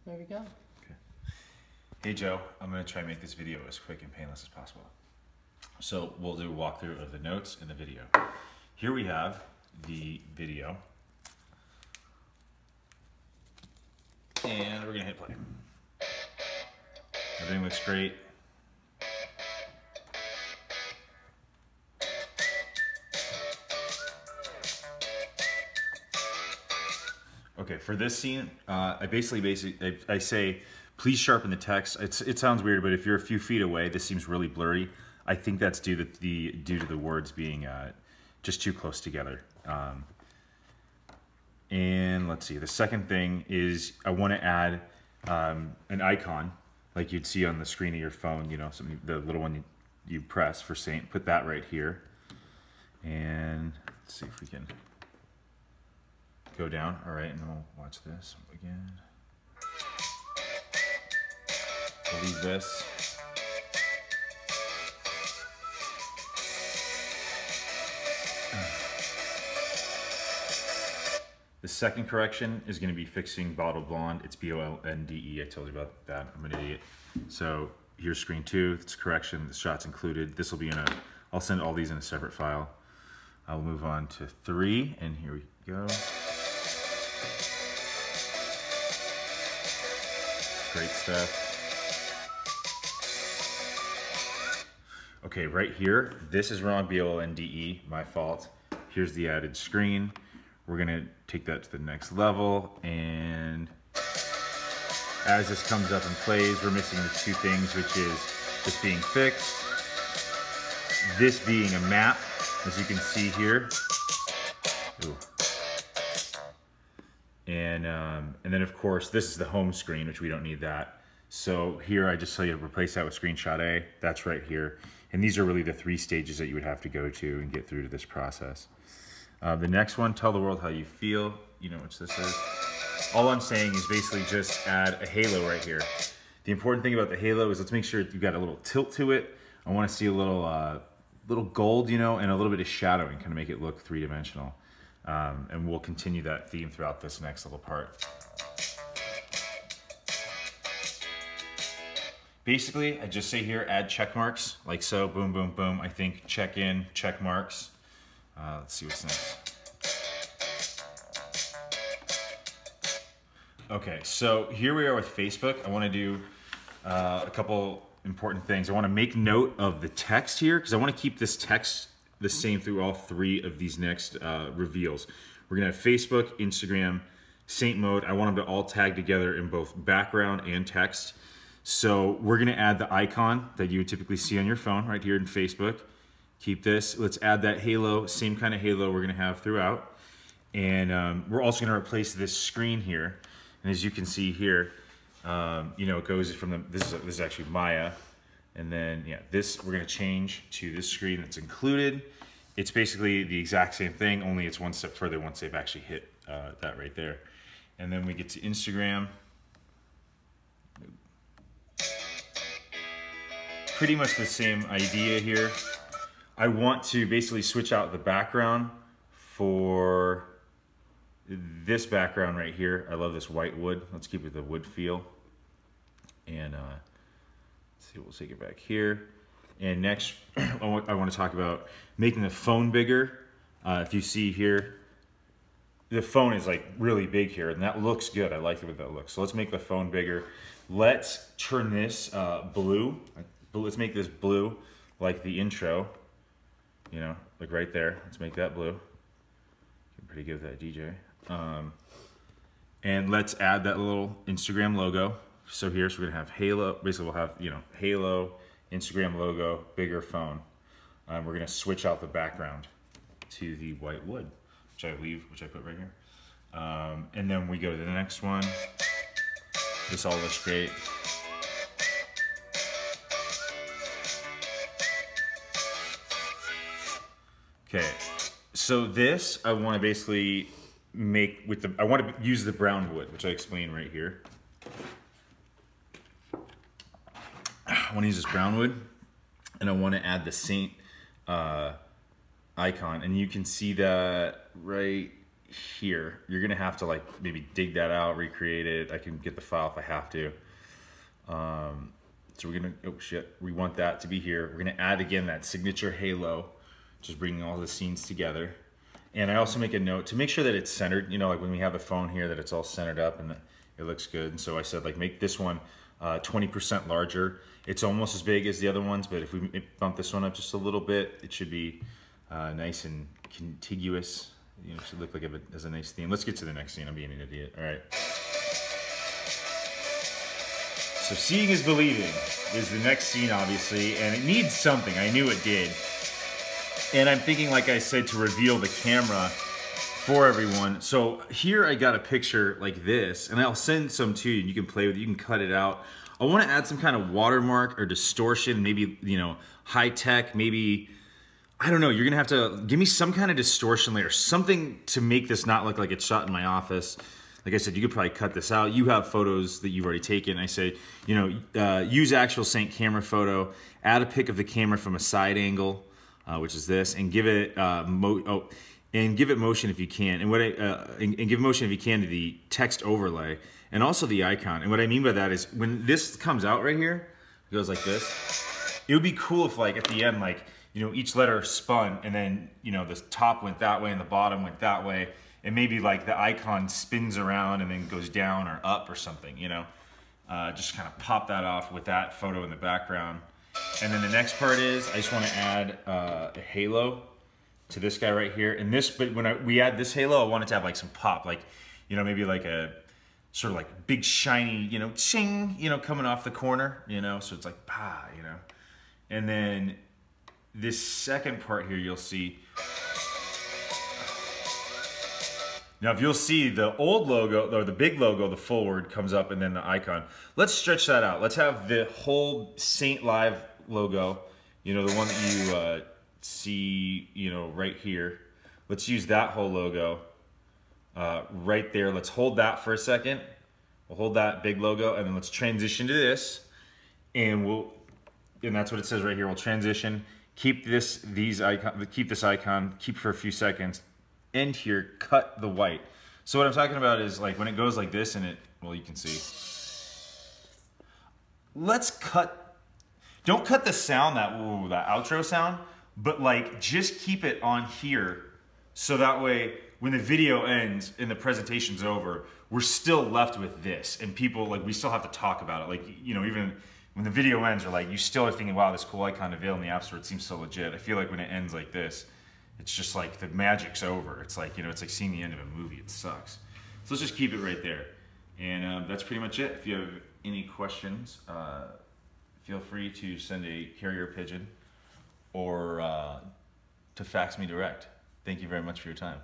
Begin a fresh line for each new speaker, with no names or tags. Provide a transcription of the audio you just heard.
There we go.
Okay. Hey Joe, I'm going to try and make this video as quick and painless as possible. So we'll do a walkthrough of the notes and the video. Here we have the video. And we're going to hit play. Everything looks great. Okay, for this scene, I say, please sharpen the text. It sounds weird, but if you're a few feet away, this seems really blurry. I think that's due to the words being just too close together. And let's see, the second thing is I want to add an icon like you'd see on the screen of your phone, you know, the little one you press for Saint. Put that right here. And let's see if we can go down. All right, and then we'll watch this again. We'll leave this. The second correction is going to be fixing Bottled Blonde. It's B-O-L-N-D-E. I told you about that. I'm an idiot. So here's screen 2. It's correction. The shot's included. This will be in I'll send all these in a separate file. I'll move on to 3, and here we go. Great stuff. Okay, right here, this is wrong, B-O-L-N-D-E, my fault. Here's the added screen. We're gonna take that to the next level, and as this comes up and plays, we're missing the 2 things, which is this being fixed, this being a map, as you can see here. Ooh. And then of course, this is the home screen, which we don't need that. So here I just tell you to replace that with screenshot A. That's right here. And these are really the 3 stages that you would have to go to and get through to this process. The next one, tell the world how you feel. You know which this is. All I'm saying is basically just add a halo right here. The important thing about the halo is let's make sure you've got a little tilt to it. I want to see a little gold, you know, and a little bit of shadowing, kind of make it look 3-dimensional. And we'll continue that theme throughout this next little part. Basically, I just say here, add check marks, like so, boom, boom, boom. I think check in, check marks. Let's see what's next. Okay, so here we are with Facebook. I want to do a couple important things. I want to make note of the text here, because I want to keep this text the same through all 3 of these next reveals. We're going to have Facebook, Instagram, Saint mode. I want them to all tag together in both background and text. So we're going to add the icon that you would typically see on your phone right here in Facebook. Keep this. Let's add that halo, same kind of halo we're going to have throughout. And we're also going to replace this screen here. And as you can see here, you know, it goes from this is actually Maya. And then, yeah, this we're going to change to this screen that's included. It's basically the exact same thing, only it's one step further once they've actually hit that right there. And then we get to Instagram. Pretty much the same idea here. I want to basically switch out the background for this background right here. I love this white wood. Let's keep it the wood feel. And let's see, we'll take it back here. And next, I want to talk about making the phone bigger. If you see here, the phone is like really big here, and that looks good. I like the way that looks. So let's make the phone bigger. Let's turn this blue. Let's make this blue like the intro. You know, like right there. Let's make that blue. I'm pretty good with that, DJ. And let's add that little Instagram logo. So here, so we're gonna have halo. Basically, we'll have, you know, halo, Instagram logo, bigger phone. We're gonna switch out the background to the white wood, which I put right here. And then we go to the next one. This all looks great. Okay, so this I want to basically make with I want to use the brown wood, which I explain right here. I want to use this brown wood, and I want to add the Saint icon, and you can see that right here. You're gonna have to like maybe dig that out, recreate it. I can get the file if I have to. So we're gonna, oh shit, we want that to be here. We're gonna add again that signature halo, just bringing all the scenes together. And I also make a note to make sure that it's centered, you know, like when we have the phone here, that it's all centered up and that it looks good. And so I said, like, make this one 20% larger. It's almost as big as the other ones, but if we bump this one up just a little bit, it should be nice and contiguous. You know, it should look like it has a nice theme. Let's get to the next scene. I'm being an idiot. All right. So seeing is believing is the next scene, obviously, and it needs something. I knew it did. And I'm thinking, like I said, to reveal the camera for everyone. So here I got a picture like this, and I'll send some to you. You can play with it. You can cut it out. I want to add some kind of watermark or distortion, maybe, you know, high tech, maybe, I don't know. You're going to have to give me some kind of distortion layer, something to make this not look like it's shot in my office. Like I said, you could probably cut this out. You have photos that you've already taken. I say, you know, use actual sync camera photo, add a pic of the camera from a side angle, which is this, and give it give it motion if you can, and give motion if you can to the text overlay and also the icon. And what I mean by that is when this comes out right here, it goes like this. It would be cool if, like, at the end, like, you know, each letter spun and then, you know, the top went that way and the bottom went that way. And maybe like the icon spins around and then goes down or up or something, you know. Just kind of pop that off with that photo in the background. And then the next part is I just want to add a halo to this guy right here. And this, but when we add this halo, I want it to have like some pop, like, you know, maybe like a sort of like big shiny, you know, ching, you know, coming off the corner, you know. So it's like, bah, you know. And then this second part here, you'll see. Now, if you'll see the old logo, or the big logo, the forward comes up and then the icon. Let's stretch that out. Let's have the whole Saint Live logo, you know, the one that you see, you know, right here. Let's use that whole logo right there. Let's hold that for a second. We'll hold that big logo, and then let's transition to this. And that's what it says right here. We'll transition, keep this icon, keep for a few seconds. End here, cut the white. So what I'm talking about is like when it goes like this and it, well, you can see. Let's cut, don't cut the sound, that outro sound, but like just keep it on here so that way when the video ends and the presentation's over, we're still left with this, and people, like, we still have to talk about it. Like, you know, even when the video ends, or like you still are thinking, wow, this cool icon avail in the App Store, it seems so legit. I feel like when it ends like this, it's just like the magic's over. It's like, you know, it's like seeing the end of a movie. It sucks. So let's just keep it right there. And that's pretty much it. If you have any questions, feel free to send a carrier pigeon or to fax me direct. Thank you very much for your time.